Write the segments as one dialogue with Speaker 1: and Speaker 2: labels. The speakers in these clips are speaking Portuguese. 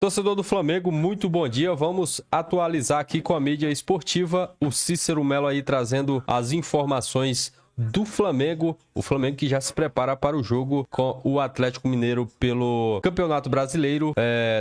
Speaker 1: Torcedor do Flamengo, muito bom dia. Vamos atualizar aqui com a mídia esportiva. O Cícero Melo aí trazendo as informações do Flamengo. O Flamengo que já se prepara para o jogo com o Atlético Mineiro pelo Campeonato Brasileiro.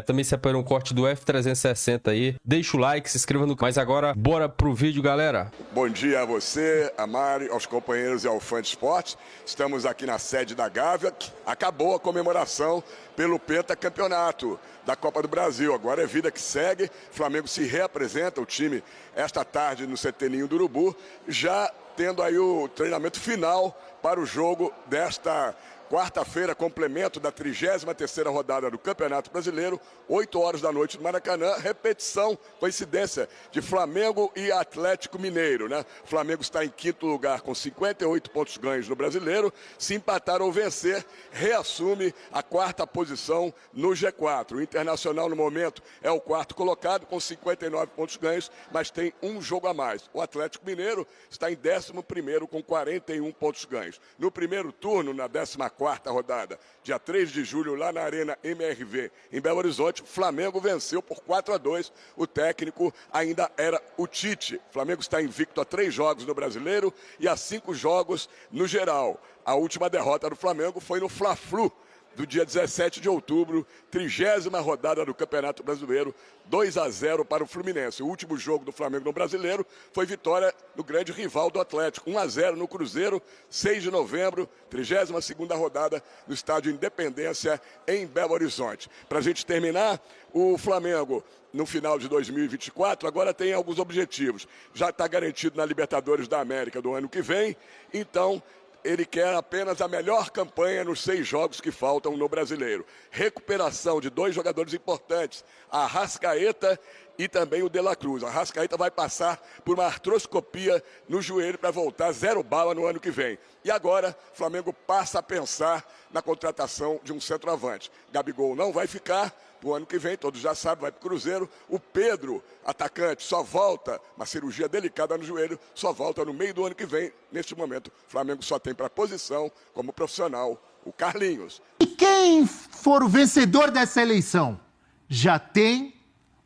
Speaker 1: Também separou um corte do F360 aí. Deixa o like, se inscreva no canal. Mas agora, bora pro vídeo, galera.
Speaker 2: Bom dia a você, a Mari, aos companheiros e ao fã de esporte. Estamos aqui na sede da Gávea. Acabou a comemoração pelo pentacampeonato da Copa do Brasil. Agora é vida que segue. Flamengo se reapresenta, o time, esta tarde no CT Ninho do Urubu, já tendo aí o treinamento final para o jogo desta quarta-feira, complemento da 33ª rodada do Campeonato Brasileiro, 8 horas da noite no Maracanã, repetição, coincidência, de Flamengo e Atlético Mineiro, né? Flamengo está em quinto lugar com 58 pontos ganhos no Brasileiro, se empatar ou vencer, reassume a quarta posição no G4. O Internacional, no momento, é o quarto colocado com 59 pontos ganhos, mas tem um jogo a mais. O Atlético Mineiro está em 11º com 41 pontos ganhos. No primeiro turno, na 14ª rodada, dia 3 de julho, lá na Arena MRV, em Belo Horizonte, o Flamengo venceu por 4-2. O técnico ainda era o Tite. O Flamengo está invicto a 3 jogos no Brasileiro e a 5 jogos no geral. A última derrota do Flamengo foi no Fla-Flu, do dia 17 de outubro, 30ª rodada do Campeonato Brasileiro, 2-0 para o Fluminense. O último jogo do Flamengo no Brasileiro foi vitória do grande rival do Atlético, 1-0 no Cruzeiro, 6 de novembro, 32ª rodada no Estádio Independência, em Belo Horizonte. Para a gente terminar, o Flamengo, no final de 2024, agora tem alguns objetivos. Já está garantido na Libertadores da América do ano que vem, então ele quer apenas a melhor campanha nos 6 jogos que faltam no Brasileiro. Recuperação de 2 jogadores importantes, a Arrascaeta e também o De La Cruz. A Arrascaeta vai passar por uma artroscopia no joelho para voltar 0 bala no ano que vem. E agora, o Flamengo passa a pensar na contratação de um centroavante. Gabigol não vai ficar no ano que vem, todos já sabem, vai para o Cruzeiro. O Pedro, atacante, só volta, uma cirurgia delicada no joelho, só volta no meio do ano que vem. Neste momento, o Flamengo só tem para posição, como profissional, o Carlinhos.
Speaker 3: E quem for o vencedor dessa eleição já tem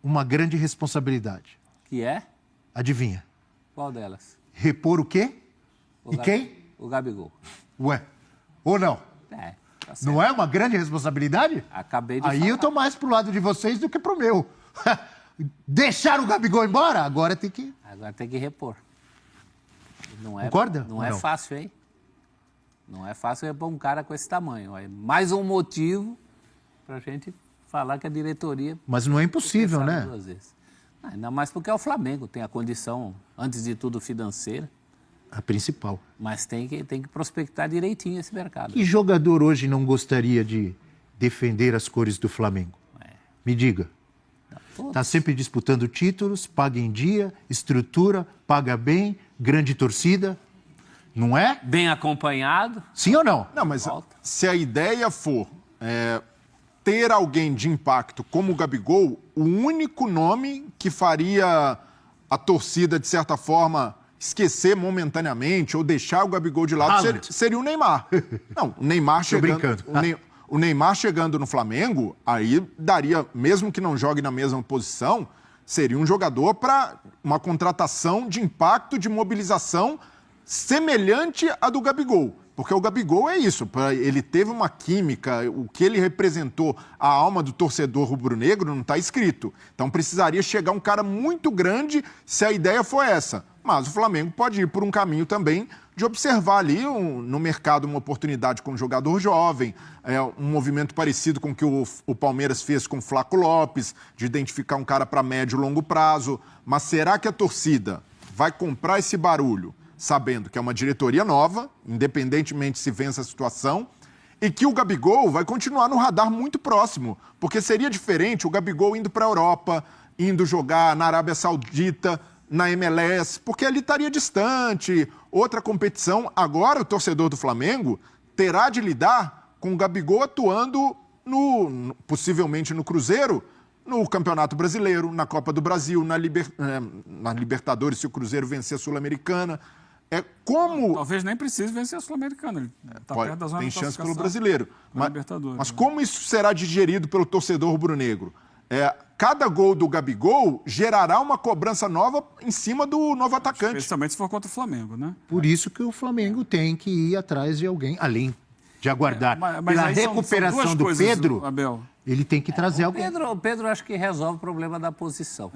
Speaker 3: uma grande responsabilidade.
Speaker 4: Que é?
Speaker 3: Adivinha?
Speaker 4: Qual delas?
Speaker 3: Repor o quê? E quem?
Speaker 4: O Gabigol.
Speaker 3: Ué, ou não?
Speaker 4: Tá certo.
Speaker 3: Não é uma grande responsabilidade?
Speaker 4: Acabei de
Speaker 3: Aí
Speaker 4: falar.
Speaker 3: eu tô mais pro lado de vocês do que pro meu. Deixar o Gabigol embora? Agora tem que...
Speaker 4: Agora tem que repor. Não é,
Speaker 3: Concorda
Speaker 4: Não
Speaker 3: ou
Speaker 4: é
Speaker 3: não?
Speaker 4: fácil, hein? Não é fácil repor um cara com esse tamanho. É mais um motivo pra gente falar que a diretoria...
Speaker 3: Mas não é impossível,
Speaker 4: pensava
Speaker 3: né?
Speaker 4: 2 vezes. Ainda mais porque é o Flamengo, tem a condição, antes de tudo, financeira,
Speaker 3: A principal.
Speaker 4: mas tem que prospectar direitinho esse mercado.
Speaker 3: Que jogador hoje não gostaria de defender as cores do Flamengo? Me diga.
Speaker 4: Todos.
Speaker 3: Está sempre disputando títulos, paga em dia, estrutura, paga bem, grande torcida. Não é?
Speaker 4: Bem acompanhado.
Speaker 3: Sim ou não?
Speaker 5: Não, mas
Speaker 4: Volta.
Speaker 5: se a ideia for ter alguém de impacto como o Gabigol, o único nome que faria a torcida, de certa forma, esquecer momentaneamente ou deixar o Gabigol de lado
Speaker 3: Haaland.
Speaker 5: seria o Neymar. Não, o Neymar
Speaker 3: Tô
Speaker 5: chegando...
Speaker 3: brincando.
Speaker 5: O Neymar chegando no Flamengo, aí daria, mesmo que não jogue na mesma posição, seria um jogador para uma contratação de impacto, de mobilização semelhante à do Gabigol. Porque o Gabigol é isso, ele teve uma química, o que ele representou, a alma do torcedor rubro-negro não está escrito. Então precisaria chegar um cara muito grande se a ideia for essa. Mas o Flamengo pode ir por um caminho também de observar ali no mercado uma oportunidade com um jogador jovem, um movimento parecido com o que o Palmeiras fez com o Flaco Lopes, de identificar um cara para médio e longo prazo. Mas será que a torcida vai comprar esse barulho sabendo que é uma diretoria nova, independentemente se vence a situação, e que o Gabigol vai continuar no radar muito próximo, porque seria diferente o Gabigol indo para a Europa, indo jogar na Arábia Saudita, na MLS, porque ali estaria distante, outra competição. Agora o torcedor do Flamengo terá de lidar com o Gabigol atuando possivelmente no Cruzeiro, no Campeonato Brasileiro, na Copa do Brasil, na Libertadores, se o Cruzeiro vencer a Sul-Americana.
Speaker 6: Talvez nem precise vencer a Sul-Americana. Ele está perto da zona
Speaker 5: tem
Speaker 6: de
Speaker 5: chance pelo
Speaker 6: classificação
Speaker 5: brasileiro.
Speaker 6: da Libertadores,
Speaker 5: Mas
Speaker 6: né?
Speaker 5: como isso será digerido pelo torcedor rubro-negro? Cada gol do Gabigol gerará uma cobrança nova em cima do novo atacante.
Speaker 6: Especialmente se for contra o Flamengo, né?
Speaker 3: Por isso que o Flamengo tem que ir atrás de alguém, além de aguardar
Speaker 6: Mas
Speaker 3: pela
Speaker 6: aí
Speaker 3: recuperação
Speaker 6: duas
Speaker 3: do
Speaker 6: coisas,
Speaker 3: Pedro,
Speaker 6: Abel.
Speaker 3: ele tem que trazer alguém.
Speaker 4: O Pedro acho que resolve o problema da posição.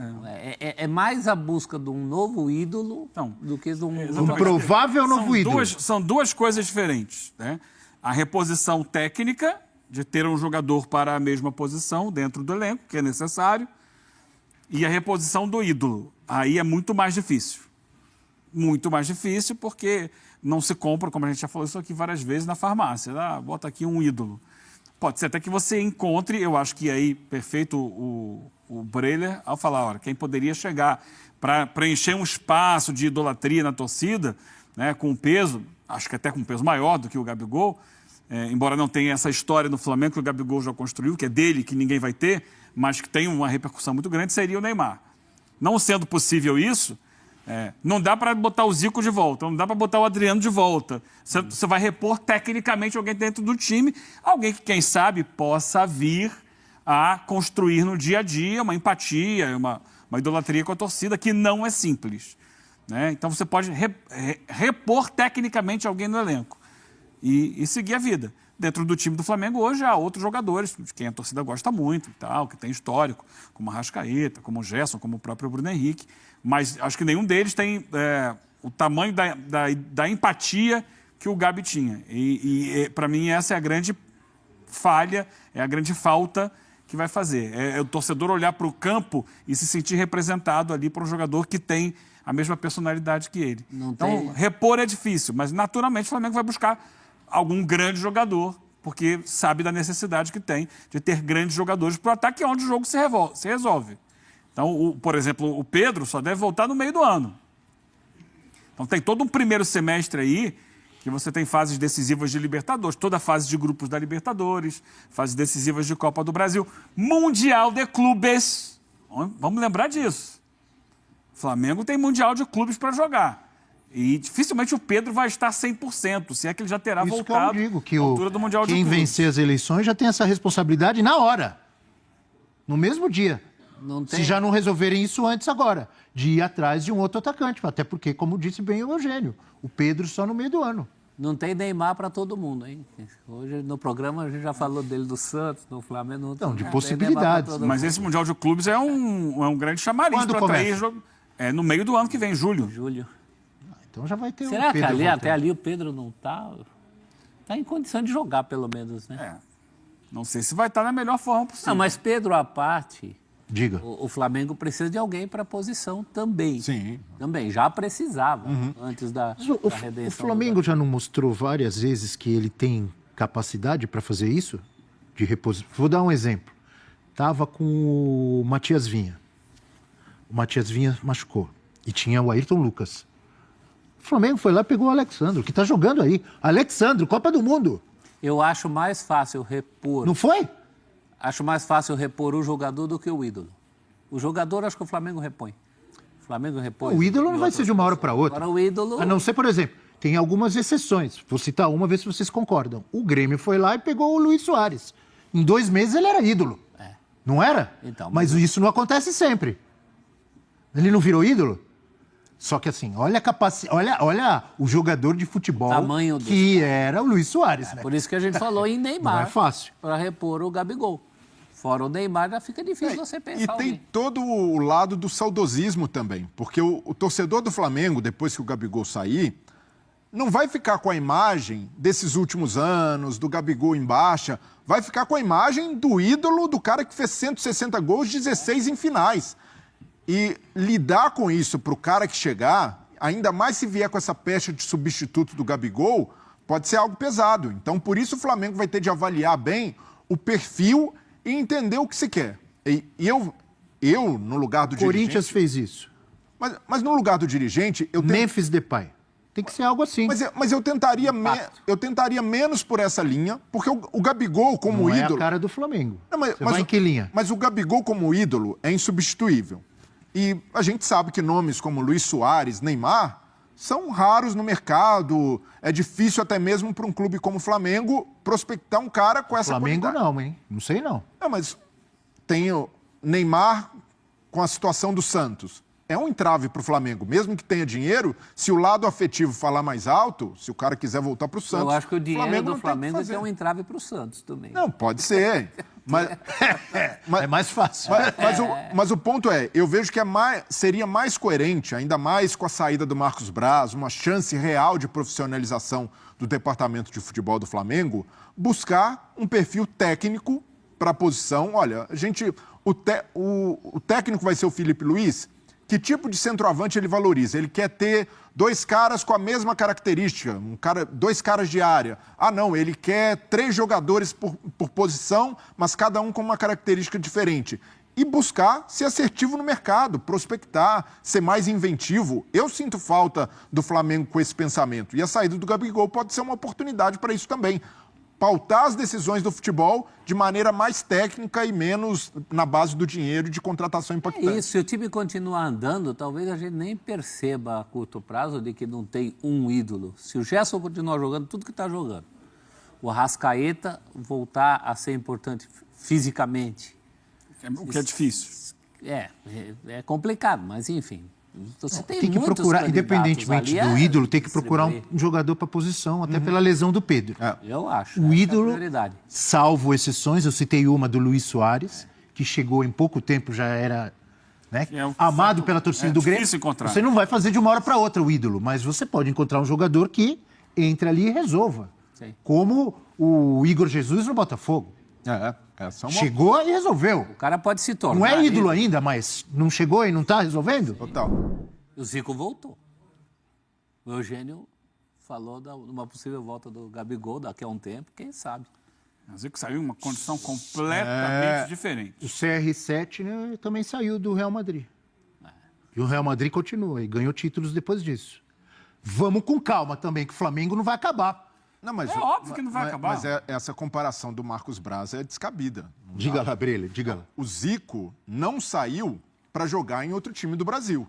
Speaker 4: É mais a busca de um novo ídolo do que de
Speaker 3: Um provável novo ídolo.
Speaker 6: São duas coisas diferentes, né? A reposição técnica, de ter um jogador para a mesma posição dentro do elenco, que é necessário, e a reposição do ídolo. Aí é muito mais difícil. Muito mais difícil, porque não se compra, como a gente já falou isso aqui várias vezes, na farmácia. Bota aqui um ídolo. Pode ser até que você encontre, eu acho que aí, perfeito o Breler, ao falar, olha, quem poderia chegar para preencher um espaço de idolatria na torcida, né, com peso, acho que até com peso maior do que o Gabigol, embora não tenha essa história no Flamengo que o Gabigol já construiu, que é dele, que ninguém vai ter, mas que tem uma repercussão muito grande, seria o Neymar. Não sendo possível isso, não dá para botar o Zico de volta, não dá para botar o Adriano de volta. Você vai repor tecnicamente alguém dentro do time, alguém que, quem sabe, possa vir a construir no dia a dia uma empatia, uma idolatria com a torcida, que não é simples, né? Então você pode repor tecnicamente alguém no elenco e seguir a vida. Dentro do time do Flamengo hoje há outros jogadores, de quem a torcida gosta muito, e tal, que tem histórico, como a Arrascaeta, como o Gerson, como o próprio Bruno Henrique, mas acho que nenhum deles tem o tamanho da empatia que o Gabi tinha. E para mim essa é a grande falha, é a grande falta que vai fazer. É o torcedor olhar para o campo e se sentir representado ali por um jogador que tem a mesma personalidade que ele. Então, repor é difícil, mas naturalmente o Flamengo vai buscar algum grande jogador, porque sabe da necessidade que tem de ter grandes jogadores para o ataque, onde o jogo se resolve. Então, por exemplo, o Pedro só deve voltar no meio do ano. Então tem todo um primeiro semestre aí, que você tem fases decisivas de Libertadores, toda a fase de grupos da Libertadores, fases decisivas de Copa do Brasil, Mundial de Clubes. Vamos lembrar disso. O Flamengo tem Mundial de Clubes para jogar. E dificilmente o Pedro vai estar 100%, se é que ele já terá voltado
Speaker 3: que eu digo, que
Speaker 6: à altura do Mundial de
Speaker 3: quem
Speaker 6: Clubes.
Speaker 3: vencer as eleições já tem essa responsabilidade na hora, no mesmo dia. Se já não resolverem isso antes agora, de ir atrás de um outro atacante. Até porque, como disse bem o Eugênio, o Pedro só no meio do ano.
Speaker 4: Não tem Neymar para todo mundo, hein? Hoje no programa a gente já falou dele do Santos, do Flamengo.
Speaker 3: Não, de possibilidades.
Speaker 6: Mas esse Mundial de Clubes é um grande chamariz para atrair jogo. É no meio do ano que vem, julho.
Speaker 3: Então já vai ter
Speaker 4: Será
Speaker 3: o Pedro
Speaker 4: que até ali o Pedro não está? Está em condição de jogar, pelo menos, né?
Speaker 6: Não sei se vai estar na melhor forma possível.
Speaker 4: Não, mas Pedro à parte...
Speaker 3: Diga.
Speaker 4: O Flamengo precisa de alguém para a posição também.
Speaker 5: Sim.
Speaker 4: Também, já precisava, antes da redenção.
Speaker 3: O Flamengo já não mostrou várias vezes que ele tem capacidade para fazer isso? De reposição. Vou dar um exemplo. Estava com o Matias Vinha. O Matias Vinha machucou. E tinha o Ayrton Lucas. O Flamengo foi lá e pegou o Alexandro, que está jogando aí. Alexandro, Copa do Mundo.
Speaker 4: Eu acho mais fácil repor...
Speaker 3: Não foi?
Speaker 4: Acho mais fácil repor o jogador do que o ídolo. O jogador, acho que o Flamengo repõe. O Flamengo repõe.
Speaker 3: O ídolo não vai ser de uma hora para outra.
Speaker 4: Agora o ídolo...
Speaker 3: A não ser, por exemplo, tem algumas exceções. Vou citar uma, ver se vocês concordam. O Grêmio foi lá e pegou o Luís Soares. Em 2 meses ele era ídolo. Não era?
Speaker 4: Então,
Speaker 3: mas isso não acontece sempre. Ele não virou ídolo? Só que assim, olha a capacidade, olha o jogador de futebol que era o Luís Soares, né?
Speaker 4: Por isso que a gente falou em Neymar.
Speaker 3: Não é fácil.
Speaker 4: Para repor o Gabigol. Fora o Neymar, já fica difícil você pensar.
Speaker 5: E tem todo o lado do saudosismo também, porque o torcedor do Flamengo, depois que o Gabigol sair, não vai ficar com a imagem desses últimos anos, do Gabigol em baixa, vai ficar com a imagem do ídolo, do cara que fez 160 gols, 16 em finais. E lidar com isso para o cara que chegar, ainda mais se vier com essa pecha de substituto do Gabigol, pode ser algo pesado. Então, por isso o Flamengo vai ter de avaliar bem o perfil e entender o que se quer. E eu no lugar do
Speaker 3: Corinthians
Speaker 5: dirigente...
Speaker 3: fez isso.
Speaker 5: Mas no lugar do dirigente...
Speaker 3: Memphis Depay. Tem que ser algo assim.
Speaker 5: Mas eu tentaria menos por essa linha, porque o Gabigol como
Speaker 3: não
Speaker 5: ídolo...
Speaker 3: é a cara do Flamengo.
Speaker 5: Não,
Speaker 3: Você vai em que linha?
Speaker 5: Mas o Gabigol como ídolo é insubstituível. E a gente sabe que nomes como Luís Soares, Neymar, são raros no mercado. É difícil até mesmo para um clube como o Flamengo prospectar um cara com essa
Speaker 3: Flamengo
Speaker 5: qualidade.
Speaker 3: não, hein? Não sei não.
Speaker 5: Mas tem Neymar com a situação do Santos. É um entrave para o Flamengo. Mesmo que tenha dinheiro, se o lado afetivo falar mais alto, se o cara quiser voltar para o Santos...
Speaker 4: Eu acho que o dinheiro do Flamengo
Speaker 5: tem
Speaker 4: é um entrave para o Santos também.
Speaker 5: Não, pode ser. Mas,
Speaker 3: É mais fácil.
Speaker 5: mas o ponto é, eu vejo que seria mais coerente, ainda mais com a saída do Marcos Braz, uma chance real de profissionalização do departamento de futebol do Flamengo, buscar um perfil técnico para a posição. Olha, o técnico vai ser o Felipe Luiz. Que tipo de centroavante ele valoriza? Ele quer ter 2 caras com a mesma característica, 2 caras de área. Ah, não, ele quer 3 jogadores por posição, mas cada um com uma característica diferente. E buscar ser assertivo no mercado, prospectar, ser mais inventivo. Eu sinto falta do Flamengo com esse pensamento. E a saída do Gabigol pode ser uma oportunidade para isso também. Pautar as decisões do futebol de maneira mais técnica e menos na base do dinheiro e de contratação impactante.
Speaker 4: É isso, se o time continuar andando, talvez a gente nem perceba a curto prazo de que não tem um ídolo. Se o Gerson continuar jogando tudo que está jogando, o Arrascaeta voltar a ser importante fisicamente.
Speaker 6: O que é difícil.
Speaker 4: É complicado, mas enfim. Você
Speaker 3: tem que procurar, independentemente do ídolo, tem que procurar um jogador para posição, até pela lesão do Pedro.
Speaker 4: Eu acho.
Speaker 3: O ídolo,
Speaker 4: prioridade.
Speaker 3: salvo exceções, eu citei uma do Luís Soares, que chegou em pouco tempo, já era amado pela torcida do Grêmio.
Speaker 6: Encontrar.
Speaker 3: Você não vai fazer de uma hora para outra o ídolo, mas você pode encontrar um jogador que entre ali e resolva.
Speaker 4: Sim.
Speaker 3: Como o Igor Jesus no Botafogo.
Speaker 5: Essa é uma...
Speaker 3: Chegou e resolveu.
Speaker 4: O cara pode se tornar.
Speaker 3: Não é ídolo ainda, mas não chegou e não está resolvendo?
Speaker 5: Total.
Speaker 4: O Zico voltou. O Eugênio falou de uma possível volta do Gabigol daqui a um tempo, quem sabe.
Speaker 6: O Zico saiu em uma condição completamente diferente.
Speaker 3: O CR7 né, também saiu do Real Madrid. E o Real Madrid continua e ganhou títulos depois disso. Vamos com calma também, que o Flamengo não vai acabar.
Speaker 5: Não, mas,
Speaker 6: É óbvio que não vai acabar.
Speaker 5: Mas essa comparação do Marcos Braz é descabida.
Speaker 3: Diga lá, Brelha, diga lá.
Speaker 5: O Zico não saiu para jogar em outro time do Brasil.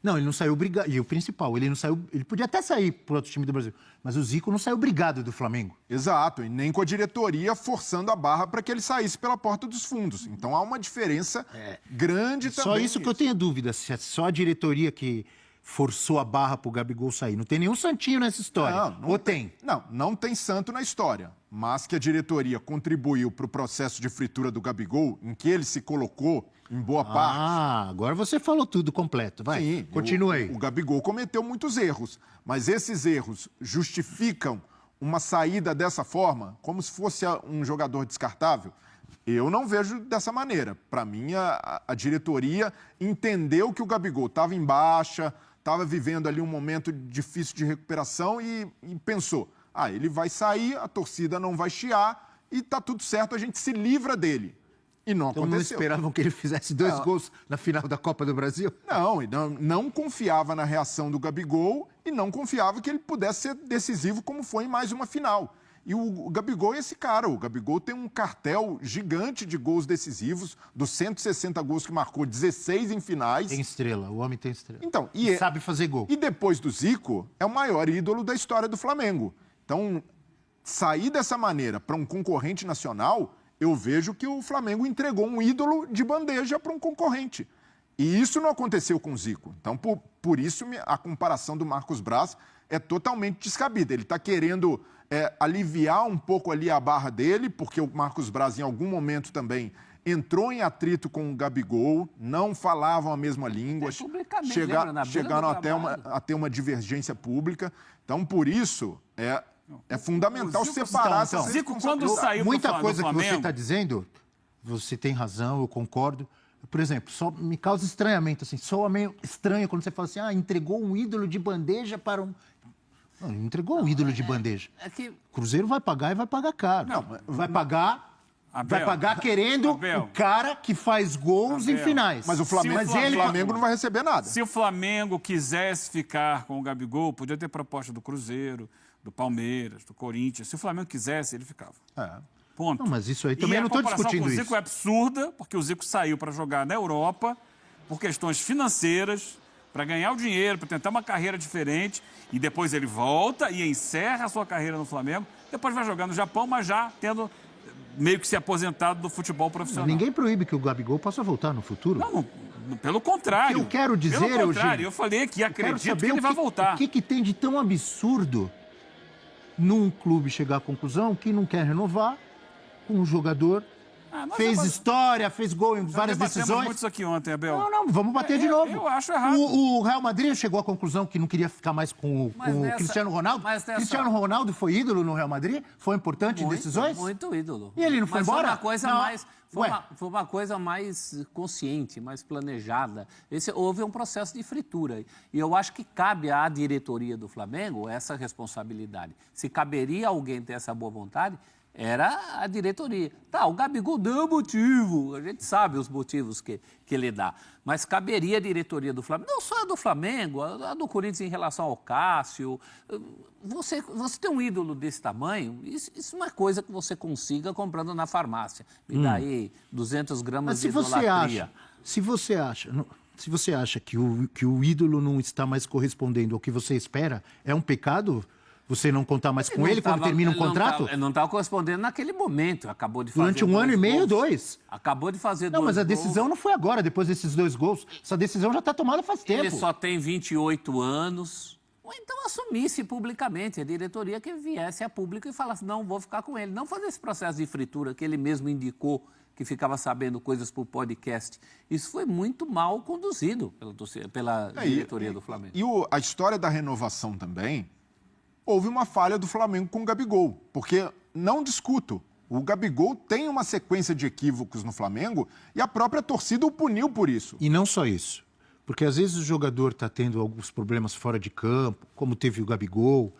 Speaker 3: Não, ele não saiu obrigado. E o principal, ele não saiu. Ele podia até sair para outro time do Brasil, mas o Zico não saiu obrigado do Flamengo.
Speaker 5: Exato, e nem com a diretoria forçando a barra para que ele saísse pela porta dos fundos. Então há uma diferença grande também.
Speaker 3: Só isso que eu tenho dúvida, se é só a diretoria que forçou a barra pro Gabigol sair. Não tem nenhum santinho nessa história. Ou tem?
Speaker 5: Não tem santo na história. Mas que a diretoria contribuiu para o processo de fritura do Gabigol, em que ele se colocou em boa parte.
Speaker 3: Agora você falou tudo completo. Vai,
Speaker 5: Sim,
Speaker 3: continua aí.
Speaker 5: O Gabigol cometeu muitos erros, mas esses erros justificam uma saída dessa forma, como se fosse um jogador descartável? Eu não vejo dessa maneira. Para mim, a diretoria entendeu que o Gabigol estava em baixa, estava vivendo ali um momento difícil de recuperação e pensou, ele vai sair, a torcida não vai chiar e tá tudo certo, a gente se livra dele. E não
Speaker 3: Então
Speaker 5: aconteceu.
Speaker 3: não esperavam que ele fizesse 2 gols na final da Copa do Brasil?
Speaker 5: Não confiava na reação do Gabigol e não confiava que ele pudesse ser decisivo como foi em mais uma final. E o Gabigol é esse cara. O Gabigol tem um cartel gigante de gols decisivos, dos 160 gols que marcou, 16 em finais.
Speaker 3: Tem estrela, o homem tem estrela.
Speaker 5: Então,
Speaker 3: sabe fazer gol.
Speaker 5: E depois do Zico, é o maior ídolo da história do Flamengo. Então, sair dessa maneira para um concorrente nacional, eu vejo que o Flamengo entregou um ídolo de bandeja para um concorrente. E isso não aconteceu com o Zico. Então, por isso, a comparação do Marcos Braz é totalmente descabida. Ele está querendo aliviar um pouco ali a barra dele, porque o Marcos Braz, em algum momento também, entrou em atrito com o Gabigol, não falavam a mesma língua, chegaram até a ter uma divergência pública. Então, por isso, é fundamental separar essas
Speaker 6: Zico, quando saiu
Speaker 3: muita
Speaker 6: do
Speaker 3: coisa
Speaker 6: Flamengo,
Speaker 3: que você está dizendo, você tem razão, eu concordo. Por exemplo, só me causa estranhamento, assim, soa meio estranho quando você fala assim, entregou um ídolo de bandeja para um... Não, ele entregou um ídolo de bandeja. Cruzeiro vai pagar e vai pagar caro. Vai pagar querendo o cara que faz gols em finais.
Speaker 5: Mas o Flamengo não vai receber nada.
Speaker 6: Se o Flamengo quisesse ficar com o Gabigol, podia ter proposta do Cruzeiro, do Palmeiras, do Corinthians. Se o Flamengo quisesse, ele ficava. Ponto.
Speaker 3: Não, mas isso aí também eu não estou discutindo
Speaker 6: isso. O
Speaker 3: isso.
Speaker 6: Zico é absurda, porque o Zico saiu para jogar na Europa por questões financeiras, para ganhar o dinheiro, para tentar uma carreira diferente, e depois ele volta e encerra a sua carreira no Flamengo, depois vai jogar no Japão, mas já tendo meio que se aposentado do futebol profissional.
Speaker 3: Ninguém proíbe que o Gabigol possa voltar no futuro.
Speaker 6: Não, pelo contrário.
Speaker 3: Eu quero dizer,
Speaker 6: pelo contrário,
Speaker 3: Eugênio,
Speaker 6: eu falei que acredito
Speaker 3: saber
Speaker 6: que ele vai voltar.
Speaker 3: O que tem de tão absurdo num clube chegar à conclusão que não quer renovar com um jogador, fez história, fez gol em várias decisões.
Speaker 6: Muito isso aqui ontem, Abel.
Speaker 3: Não, vamos bater de novo.
Speaker 6: Eu acho errado.
Speaker 3: O Real Madrid chegou à conclusão que não queria ficar mais com o Cristiano Ronaldo. Cristiano Ronaldo foi ídolo no Real Madrid? Foi importante em decisões?
Speaker 4: Muito ídolo.
Speaker 3: E ele não foi embora?
Speaker 4: Foi uma coisa mais consciente, mais planejada. Houve um processo de fritura. E eu acho que cabe à diretoria do Flamengo essa responsabilidade. Se caberia alguém ter essa boa vontade, era a diretoria. Tá, o Gabigol deu motivo, a gente sabe os motivos que ele dá, mas caberia a diretoria do Flamengo, não só a do Flamengo, a do Corinthians em relação ao Cássio. Você tem um ídolo desse tamanho, isso não é coisa que você consiga comprando na farmácia. Me dá aí 200 gramas
Speaker 3: mas
Speaker 4: de idolatria.
Speaker 3: Se você acha que o ídolo não está mais correspondendo ao que você espera, é um pecado você não contar mais com ele quando termina um contrato?
Speaker 4: Ele não estava correspondendo naquele momento. Acabou de fazer
Speaker 3: durante um ano e meio, 2.
Speaker 4: Acabou de fazer 2
Speaker 3: Não,
Speaker 4: gols.
Speaker 3: mas a decisão não foi agora, depois desses 2 gols. Essa decisão já está tomada faz tempo.
Speaker 4: Ele só tem 28 anos. Ou então assumisse publicamente, a diretoria que viesse a público e falasse, não, vou ficar com ele. Não fazer esse processo de fritura que ele mesmo indicou, que ficava sabendo coisas por podcast. Isso foi muito mal conduzido pela diretoria do Flamengo.
Speaker 5: E a história da renovação também, houve uma falha do Flamengo com o Gabigol, porque, não discuto, o Gabigol tem uma sequência de equívocos no Flamengo e a própria torcida o puniu por isso.
Speaker 3: E não só isso, porque às vezes o jogador está tendo alguns problemas fora de campo, como teve o Gabigol,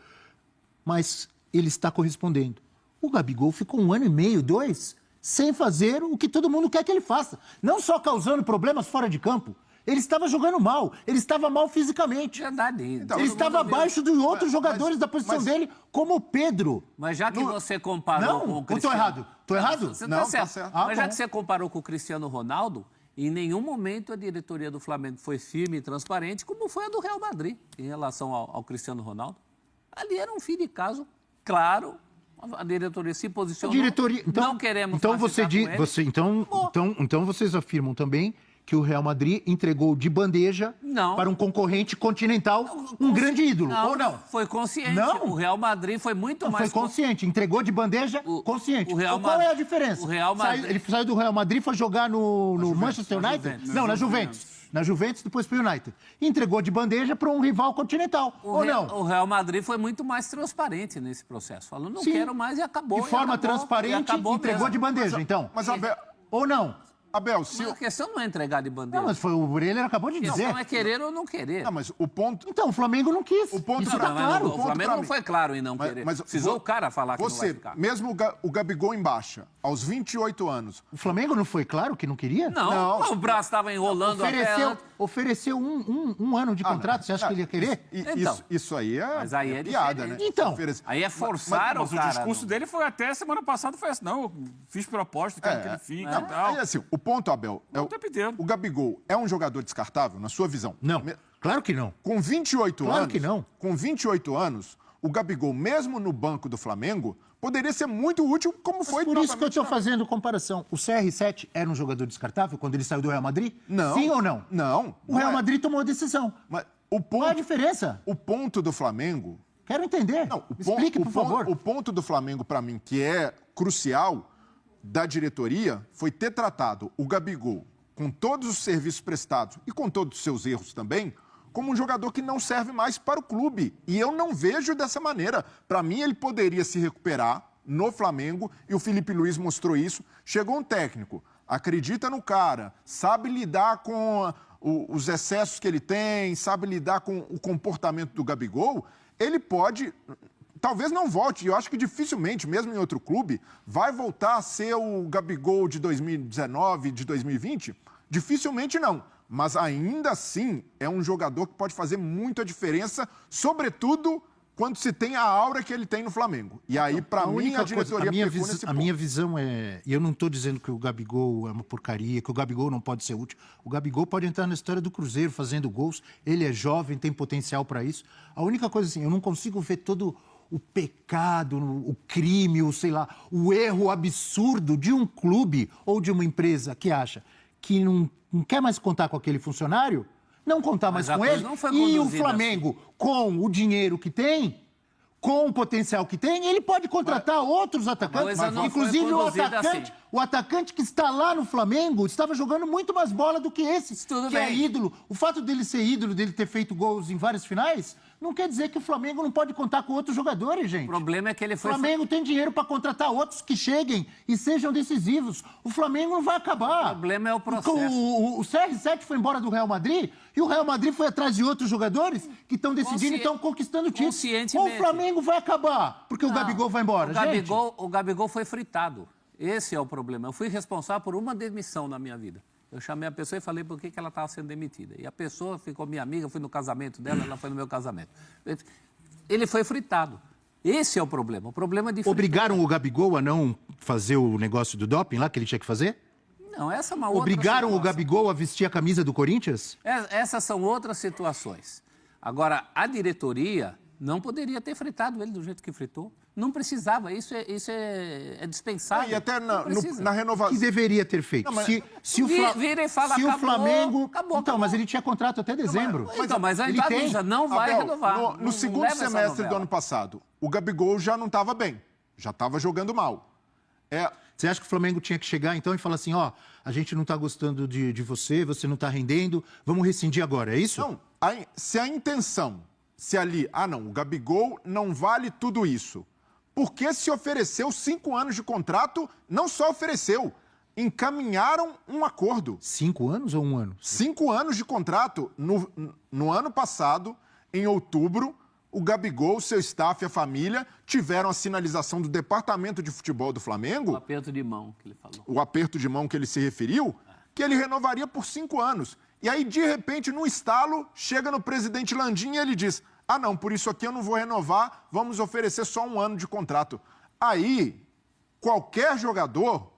Speaker 3: mas ele está correspondendo. O Gabigol ficou 1 ano e meio, 2, sem fazer o que todo mundo quer que ele faça. Não só causando problemas fora de campo, ele estava jogando mal, ele estava mal fisicamente.
Speaker 4: Verdade.
Speaker 3: Ele estava abaixo de outros jogadores da posição dele, como o Pedro.
Speaker 4: Mas já que você comparou com o Cristiano...
Speaker 3: Não, estou errado?
Speaker 4: Você
Speaker 5: Não,
Speaker 4: tá
Speaker 5: tá
Speaker 4: certo.
Speaker 5: certo.
Speaker 4: Mas já que você comparou com o Cristiano Ronaldo, em nenhum momento a diretoria do Flamengo foi firme e transparente, como foi a do Real Madrid, em relação ao Cristiano Ronaldo. Ali era um fim de caso claro. A diretoria se posicionou. Não queremos
Speaker 3: então você diz, então vocês afirmam também que o Real Madrid entregou de bandeja para um concorrente continental um grande ídolo, ou não?
Speaker 4: Foi consciente.
Speaker 3: Não.
Speaker 4: O Real Madrid foi muito mais...
Speaker 3: Foi consciente, entregou de bandeja, consciente.
Speaker 4: Qual
Speaker 3: é a diferença?
Speaker 4: O Real Madrid...
Speaker 3: Ele saiu do Real Madrid e foi jogar no Manchester United? Não, na Juventus. Na Juventus, depois para o United. Entregou de bandeja para um rival continental, ou não?
Speaker 4: O Real Madrid foi muito mais transparente nesse processo. Falou, não quero mais e acabou.
Speaker 3: De forma transparente, entregou de bandeja, então.
Speaker 5: Mas, Abel,
Speaker 3: ou não?
Speaker 5: Abel,
Speaker 4: Mas a questão não é entregar de bandeja.
Speaker 3: Não, mas foi o Breler acabou de dizer.
Speaker 4: Não é querer ou não querer.
Speaker 5: Não, mas o ponto...
Speaker 3: Então, o Flamengo não quis.
Speaker 5: O ponto
Speaker 3: Isso tá claro.
Speaker 4: O Flamengo não foi claro em não querer. Precisou o cara falar que não vai ficar.
Speaker 5: Mesmo o Gabigol em baixa, aos 28 anos...
Speaker 3: O Flamengo não foi claro que não queria?
Speaker 4: Não. O braço estava enrolando
Speaker 3: ofereceu um ano de contrato. Você acha que ele ia querer?
Speaker 5: Isso aí é,
Speaker 4: mas aí é
Speaker 5: piada, né?
Speaker 3: Então.
Speaker 4: Aí é forçar
Speaker 6: mas
Speaker 4: o cara.
Speaker 6: o discurso dele foi até semana passada, foi assim, não, eu fiz proposta, quero que ele fique e tal.
Speaker 5: Assim, o ponto, Abel, o Gabigol é um jogador descartável, na sua visão?
Speaker 3: Não, claro que não.
Speaker 5: Com 28
Speaker 3: claro
Speaker 5: anos...
Speaker 3: que não.
Speaker 5: Com 28 anos, o Gabigol, mesmo no banco do Flamengo, poderia ser muito útil, como foi...
Speaker 3: Por isso que eu estou fazendo comparação. O CR7 era um jogador descartável quando ele saiu do Real Madrid?
Speaker 5: Não.
Speaker 3: Sim ou não?
Speaker 5: Não.
Speaker 3: O Real Madrid tomou a decisão.
Speaker 5: Mas
Speaker 3: qual é a diferença?
Speaker 5: O ponto do Flamengo...
Speaker 3: Quero entender. Explique, por favor.
Speaker 5: O ponto do Flamengo, para mim, que é crucial da diretoria, foi ter tratado o Gabigol, com todos os serviços prestados e com todos os seus erros também, como um jogador que não serve mais para o clube. E eu não vejo dessa maneira. Para mim, ele poderia se recuperar no Flamengo, e o Felipe Luiz mostrou isso. Chegou um técnico, acredita no cara, sabe lidar com os excessos que ele tem, sabe lidar com o comportamento do Gabigol, ele pode... Talvez não volte, eu acho que dificilmente, mesmo em outro clube, vai voltar a ser o Gabigol de 2019, de 2020? Dificilmente não. Mas ainda assim é um jogador que pode fazer muita diferença, sobretudo quando se tem a aura que ele tem no Flamengo. E aí, para mim, a diretoria pecou nesse ponto.
Speaker 3: A minha visão é... E eu não estou dizendo que o Gabigol é uma porcaria, que o Gabigol não pode ser útil. O Gabigol pode entrar na história do Cruzeiro fazendo gols. Ele é jovem, tem potencial para isso. A única coisa assim, eu não consigo ver todo o pecado, o crime, o sei lá, o erro absurdo de um clube ou de uma empresa que acha que não quer mais contar com aquele funcionário, não contar mais com ele, e o Flamengo, com o dinheiro que tem, com o potencial que tem, ele pode contratar outros atacantes. Inclusive o atacante que está lá no Flamengo estava jogando muito mais bola do que esse, que é ídolo. O fato dele ser ídolo, dele ter feito gols em várias finais, não quer dizer que o Flamengo não pode contar com outros jogadores, gente.
Speaker 4: O problema é que ele foi...
Speaker 3: O Flamengo tem dinheiro para contratar outros que cheguem e sejam decisivos. O Flamengo não vai acabar.
Speaker 4: O problema é o processo.
Speaker 3: O CR7 foi embora do Real Madrid e o Real Madrid foi atrás de outros jogadores que estão decidindo e estão conquistando títulos. Ou o Flamengo vai acabar porque o Gabigol vai embora,
Speaker 4: o Gabigol foi fritado. Esse é o problema. Eu fui responsável por uma demissão na minha vida. Eu chamei a pessoa e falei por que ela estava sendo demitida. E a pessoa ficou minha amiga, eu fui no casamento dela, ela foi no meu casamento. Ele foi fritado. Esse é o problema. O problema de fritar.
Speaker 3: Obrigaram o Gabigol a não fazer o negócio do doping lá que ele tinha que fazer?
Speaker 4: Não, essa é uma outra
Speaker 3: Obrigaram
Speaker 4: situação.
Speaker 3: o Gabigol a vestir a camisa do Corinthians?
Speaker 4: Essas são outras situações. Agora, a diretoria não poderia ter fritado ele do jeito que fritou. Não precisava, isso é dispensável.
Speaker 5: E até na renovação.
Speaker 3: Que deveria ter feito.
Speaker 4: Não,
Speaker 3: se o Flamengo. Acabou. Mas ele tinha contrato até dezembro.
Speaker 4: Mas ele avisa, não vai renovar.
Speaker 5: No segundo semestre do ano passado, o Gabigol já não estava bem. Já estava jogando mal.
Speaker 3: Você acha que o Flamengo tinha que chegar então e falar assim, ó, a gente não está gostando de você, você não está rendendo, vamos rescindir agora, é isso?
Speaker 5: Não, se a intenção, se ali, o Gabigol não vale tudo isso. Porque se ofereceu 5 anos de contrato, não só ofereceu, encaminharam um acordo.
Speaker 3: 5 anos ou 1 ano?
Speaker 5: 5 anos de contrato. No ano passado, em outubro, o Gabigol, seu staff e a família tiveram a sinalização do Departamento de Futebol do Flamengo.
Speaker 4: O aperto de mão que ele falou.
Speaker 5: O aperto de mão que ele se referiu, que ele renovaria por 5 anos. E aí, de repente, no estalo, chega no presidente Landim e ele diz... não, por isso aqui eu não vou renovar, vamos oferecer só 1 ano de contrato. Aí, qualquer jogador,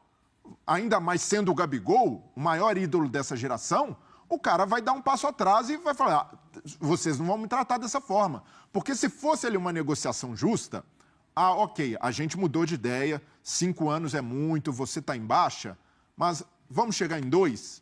Speaker 5: ainda mais sendo o Gabigol, o maior ídolo dessa geração, o cara vai dar um passo atrás e vai falar, vocês não vão me tratar dessa forma. Porque se fosse ali uma negociação justa, ok, a gente mudou de ideia, 5 anos é muito, você está em baixa, mas vamos chegar em 2,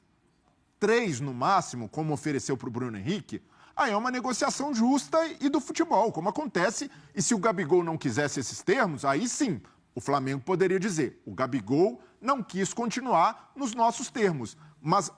Speaker 5: 3 no máximo, como ofereceu para o Bruno Henrique. Aí é uma negociação justa e do futebol, como acontece. E se o Gabigol não quisesse esses termos, aí sim, o Flamengo poderia dizer, o Gabigol não quis continuar nos nossos termos. Mas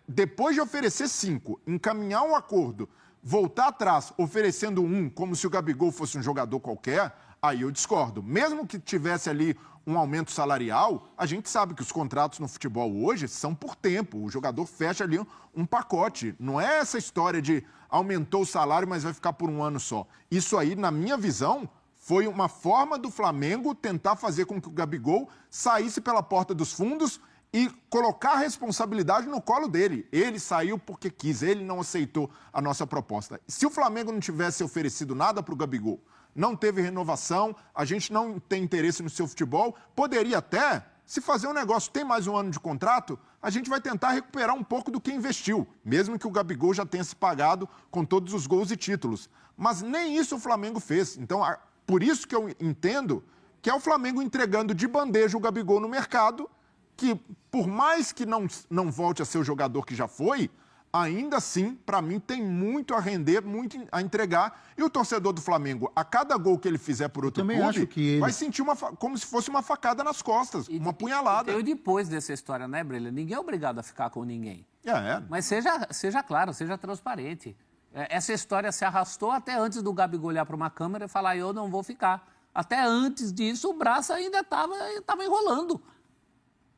Speaker 5: depois de oferecer 5, encaminhar um acordo, voltar atrás oferecendo 1, como se o Gabigol fosse um jogador qualquer, aí eu discordo. Mesmo que tivesse ali um aumento salarial, a gente sabe que os contratos no futebol hoje são por tempo. O jogador fecha ali um pacote. Não é essa história de aumentou o salário, mas vai ficar por 1 ano só. Isso aí, na minha visão, foi uma forma do Flamengo tentar fazer com que o Gabigol saísse pela porta dos fundos e colocar a responsabilidade no colo dele. Ele saiu porque quis, ele não aceitou a nossa proposta. Se o Flamengo não tivesse oferecido nada para o Gabigol, não teve renovação, a gente não tem interesse no seu futebol, poderia até, se fazer um negócio, tem mais 1 ano de contrato, a gente vai tentar recuperar um pouco do que investiu, mesmo que o Gabigol já tenha se pagado com todos os gols e títulos. Mas nem isso o Flamengo fez. Então, por isso que eu entendo que é o Flamengo entregando de bandeja o Gabigol no mercado, que por mais que não volte a ser o jogador que já foi, ainda assim, para mim, tem muito a render, muito a entregar. E o torcedor do Flamengo, a cada gol que ele fizer por outro clube, vai sentir como se fosse uma facada nas costas, uma punhalada.
Speaker 4: E depois dessa história, né, Brelha? Ninguém é obrigado a ficar com ninguém.
Speaker 5: É.
Speaker 4: Mas seja claro, seja transparente. Essa história se arrastou até antes do Gabigol olhar para uma câmera e falar, eu não vou ficar. Até antes disso, o braço ainda estava enrolando.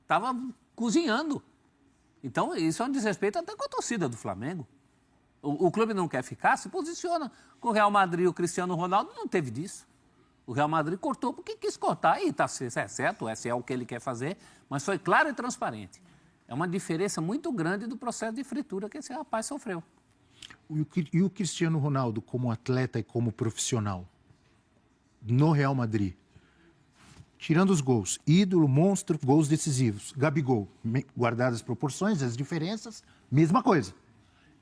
Speaker 4: Estava cozinhando. Então, isso é um desrespeito até com a torcida do Flamengo. O clube não quer ficar, se posiciona. Com o Real Madrid, o Cristiano Ronaldo não teve disso. O Real Madrid cortou porque quis cortar. E tá certo, esse é o que ele quer fazer, mas foi claro e transparente. É uma diferença muito grande do processo de fritura que esse rapaz sofreu.
Speaker 3: E o Cristiano Ronaldo, como atleta e como profissional, no Real Madrid, tirando os gols, ídolo, monstro, gols decisivos. Gabigol, guardadas as proporções, as diferenças, mesma coisa.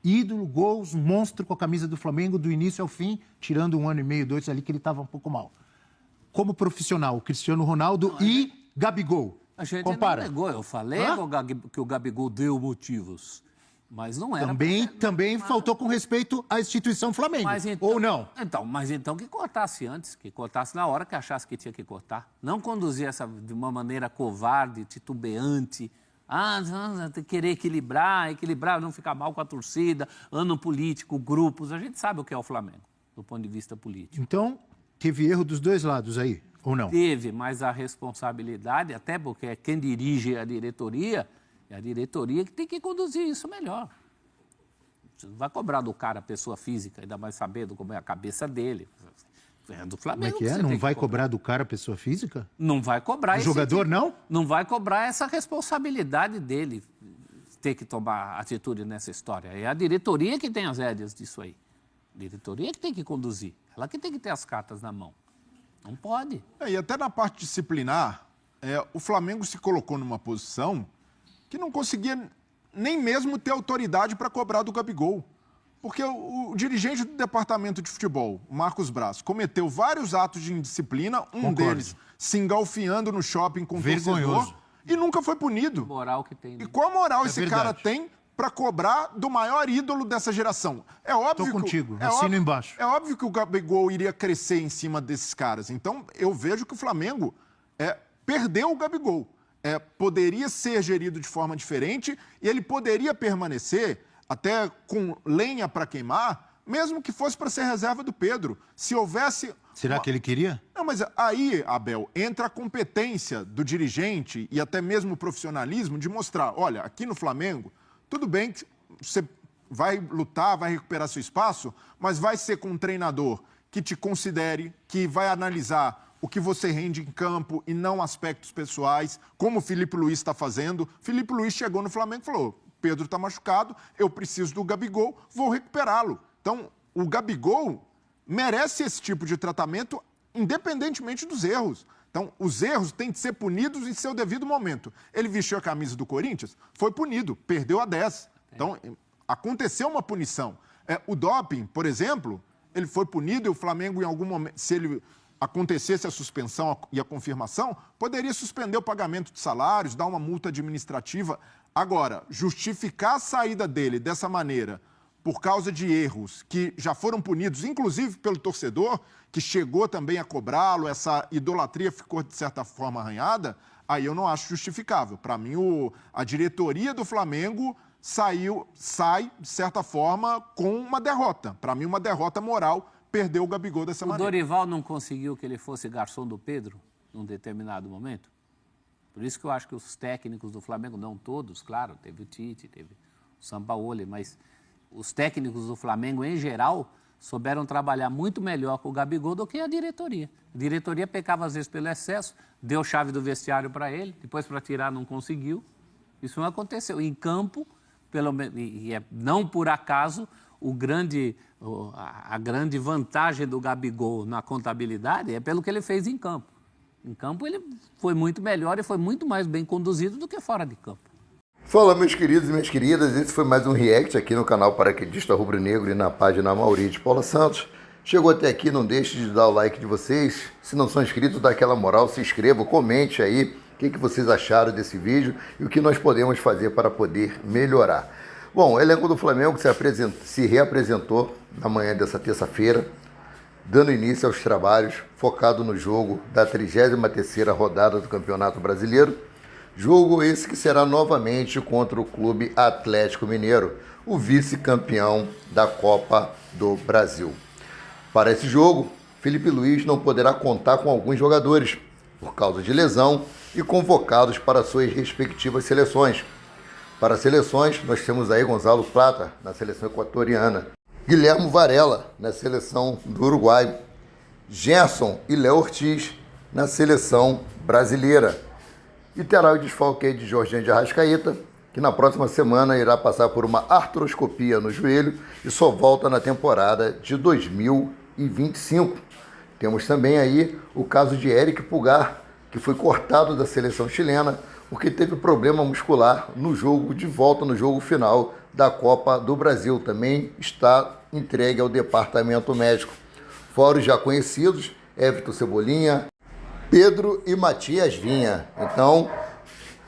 Speaker 3: Ídolo, gols, monstro com a camisa do Flamengo do início ao fim, tirando 1 ano e meio, 2 ali que ele estava um pouco mal. como profissional, Cristiano Ronaldo e Gabigol.
Speaker 4: A gente
Speaker 3: Compara.
Speaker 4: não negou, eu falei que o Gabigol deu motivos, mas não era...
Speaker 3: Também faltou com respeito à instituição Flamengo, ou não?
Speaker 4: Mas então que cortasse antes, que cortasse na hora que achasse que tinha que cortar. Não conduzir essa de uma maneira covarde, titubeante, querer equilibrar, não ficar mal com a torcida, ano político, grupos, a gente sabe o que é o Flamengo, do ponto de vista político.
Speaker 3: Então, teve erro dos dois lados aí, ou não?
Speaker 4: Teve, mas a responsabilidade, até porque quem dirige a diretoria, é a diretoria que tem que conduzir isso melhor. Você não vai cobrar do cara, pessoa física, ainda mais sabendo como é a cabeça dele. É do Flamengo.
Speaker 3: Como é que é? Não vai cobrar do cara, pessoa física?
Speaker 4: Não vai cobrar.
Speaker 3: O jogador não?
Speaker 4: Não vai cobrar essa responsabilidade dele ter que tomar atitude nessa história. É a diretoria que tem as rédeas disso aí. A diretoria que tem que conduzir. Ela que tem que ter as cartas na mão. Não pode.
Speaker 5: E até na parte disciplinar, o Flamengo se colocou numa posição que não conseguia nem mesmo ter autoridade para cobrar do Gabigol. Porque o dirigente do departamento de futebol, o Marcos Braz, cometeu vários atos de indisciplina, deles se engalfiando no shopping com o torcedor, e nunca foi punido.
Speaker 4: Que moral que tem, né?
Speaker 5: E qual moral esse
Speaker 3: verdade.
Speaker 5: cara tem para cobrar do maior ídolo dessa geração? É óbvio.
Speaker 3: Tô contigo, assino embaixo.
Speaker 5: É óbvio que o Gabigol iria crescer em cima desses caras. Então, eu vejo que o Flamengo perdeu o Gabigol. Poderia ser gerido de forma diferente e ele poderia permanecer até com lenha para queimar, mesmo que fosse para ser reserva do Pedro. Se houvesse...
Speaker 3: Será que ele queria?
Speaker 5: Não, mas aí, Abel, entra a competência do dirigente e até mesmo o profissionalismo de mostrar, olha, aqui no Flamengo, tudo bem que você vai lutar, vai recuperar seu espaço, mas vai ser com um treinador que te considere, que vai analisar o que você rende em campo e não aspectos pessoais, como o Felipe Luiz está fazendo. Felipe Luiz chegou no Flamengo e falou, Pedro está machucado, eu preciso do Gabigol, vou recuperá-lo. Então, o Gabigol merece esse tipo de tratamento, independentemente dos erros. Então, os erros têm de ser punidos em seu devido momento. Ele vestiu a camisa do Corinthians, foi punido, perdeu a 10. Então, aconteceu uma punição. O doping, por exemplo, ele foi punido e o Flamengo, em algum momento, se ele acontecesse a suspensão e a confirmação, poderia suspender o pagamento de salários, dar uma multa administrativa. Agora, justificar a saída dele dessa maneira por causa de erros que já foram punidos, inclusive pelo torcedor, que chegou também a cobrá-lo, essa idolatria ficou, de certa forma, arranhada, aí eu não acho justificável. Para mim, a diretoria do Flamengo sai, de certa forma, com uma derrota. Para mim, uma derrota moral, perdeu o Gabigol dessa maneira.
Speaker 4: O Dorival não conseguiu que ele fosse garçom do Pedro, num determinado momento? Por isso que eu acho que os técnicos do Flamengo, não todos, claro, teve o Tite, teve o Sampaoli, mas os técnicos do Flamengo, em geral, souberam trabalhar muito melhor com o Gabigol do que a diretoria. A diretoria pecava, às vezes, pelo excesso, deu chave do vestiário para ele, depois para tirar não conseguiu. Isso não aconteceu. Em campo, não por acaso, a grande vantagem do Gabigol na contabilidade é pelo que ele fez em campo. Em campo ele foi muito melhor e foi muito mais bem conduzido do que fora de campo.
Speaker 7: Fala, meus queridos e minhas queridas, esse foi mais um react aqui no canal Paraquedista Rubro Negro e na página Mauri de Paula Santos. Chegou até aqui, não deixe de dar o like de vocês. Se não são inscritos, dá aquela moral, se inscreva, comente aí o que vocês acharam desse vídeo e o que nós podemos fazer para poder melhorar. Bom, o elenco do Flamengo se reapresentou na manhã dessa terça-feira, dando início aos trabalhos, focado no jogo da 33ª rodada do Campeonato Brasileiro. Jogo esse que será novamente contra o Clube Atlético Mineiro, o vice-campeão da Copa do Brasil. Para esse jogo, Felipe Luiz não poderá contar com alguns jogadores, por causa de lesão, e convocados para suas respectivas seleções. Para as seleções, nós temos aí Gonzalo Plata, na seleção equatoriana, Guilherme Varela, na seleção do Uruguai, Gerson e Léo Ortiz, na seleção brasileira. E terá o desfalque de Jorginho de Arrascaeta, que na próxima semana irá passar por uma artroscopia no joelho e só volta na temporada de 2025. Temos também aí o caso de Eric Pulgar, que foi cortado da seleção chilena porque teve problema muscular no jogo de volta no jogo final da Copa do Brasil. Também está entregue ao departamento médico. Fora os já conhecidos, Everton Cebolinha, Pedro e Matias Vinha. Então,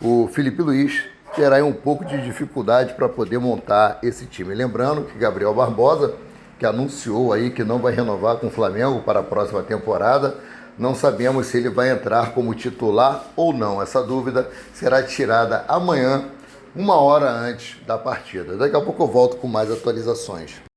Speaker 7: o Felipe Luiz terá aí um pouco de dificuldade para poder montar esse time. Lembrando que Gabriel Barbosa, que anunciou aí que não vai renovar com o Flamengo para a próxima temporada, não sabemos se ele vai entrar como titular ou não. Essa dúvida será tirada amanhã, 1 hora antes da partida. Daqui a pouco eu volto com mais atualizações.